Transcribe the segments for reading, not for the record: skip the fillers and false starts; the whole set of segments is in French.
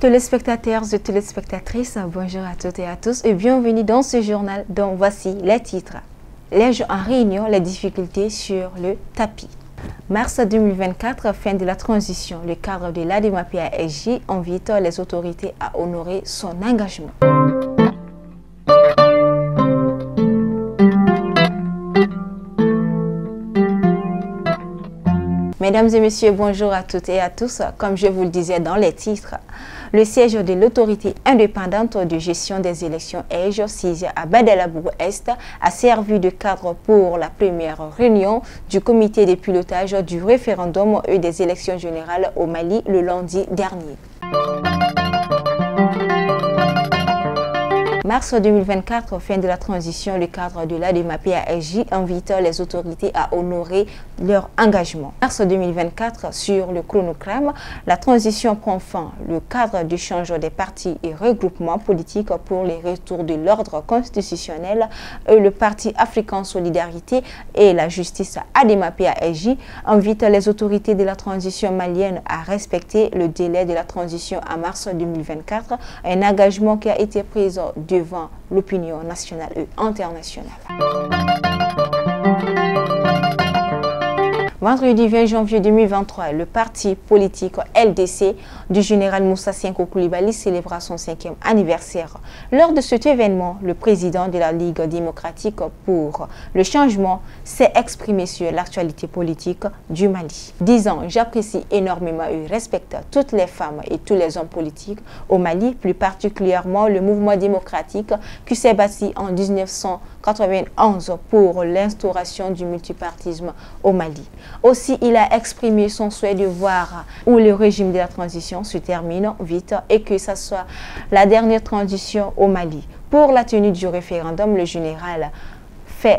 Téléspectateurs et téléspectatrices, bonjour à toutes et à tous et bienvenue dans ce journal dont voici les titres. Les Jeux en réunion, les difficultés sur le tapis. Mars 2024, fin de la transition, le cadre de l'ADEMAPIA-SJ invite les autorités à honorer son engagement. Mesdames et messieurs, bonjour à toutes et à tous. Comme je vous le disais dans les titres, le siège de l'autorité indépendante de gestion des élections EJ, siège à Badalabougou-Est, a servi de cadre pour la première réunion du comité de pilotage du référendum et des élections générales au Mali le lundi dernier. Mars 2024, fin de la transition, le cadre de l'ADEMAPIA-SJ invite les autorités à honorer leur engagement. Mars 2024, sur le chronogramme, la transition prend fin. Le cadre d'échange des partis et regroupements politiques pour les retours de l'ordre constitutionnel et le Parti africain Solidarité et la justice ADEMAPIA-SJ invite les autorités de la transition malienne à respecter le délai de la transition en mars 2024, un engagement qui a été pris devant l'opinion nationale et internationale. Vendredi 20 janvier 2023, le parti politique LDC du général Moussa Senko Coulibaly célébra son 5e anniversaire. Lors de cet événement, le président de la Ligue démocratique pour le changement s'est exprimé sur l'actualité politique du Mali, disant « J'apprécie énormément et respecte toutes les femmes et tous les hommes politiques au Mali, plus particulièrement le mouvement démocratique qui s'est bâti en 1991 pour l'instauration du multipartisme au Mali. » Aussi, il a exprimé son souhait de voir où le régime de la transition se termine vite et que ce soit la dernière transition au Mali. Pour la tenue du référendum, le général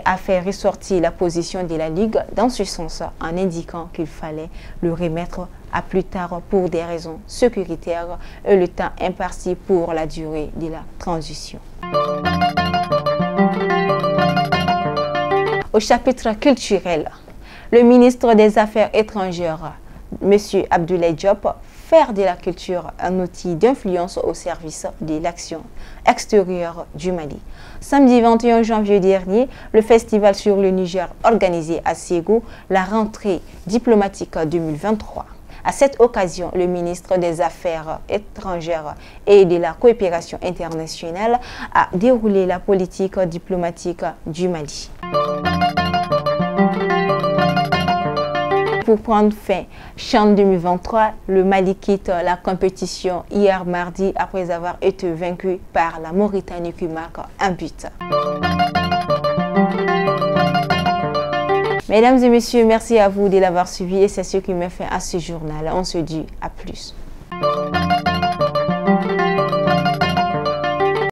a fait ressortir la position de la Ligue dans ce sens en indiquant qu'il fallait le remettre à plus tard pour des raisons sécuritaires et le temps imparti pour la durée de la transition. Au chapitre culturel, le ministre des Affaires étrangères, M. Abdoulaye Diop, faire de la culture un outil d'influence au service de l'action extérieure du Mali. Samedi 21 janvier dernier, le festival sur le Niger organisé à Ségou, la rentrée diplomatique 2023. À cette occasion, le ministre des Affaires étrangères et de la coopération internationale a déroulé la politique diplomatique du Mali. Pour prendre fin, CHAN 2023, le Mali quitte la compétition hier mardi après avoir été vaincu par la Mauritanie qui marque un but. Mesdames et messieurs, merci à vous de l'avoir suivi et c'est ce qui me fait à ce journal. On se dit à plus.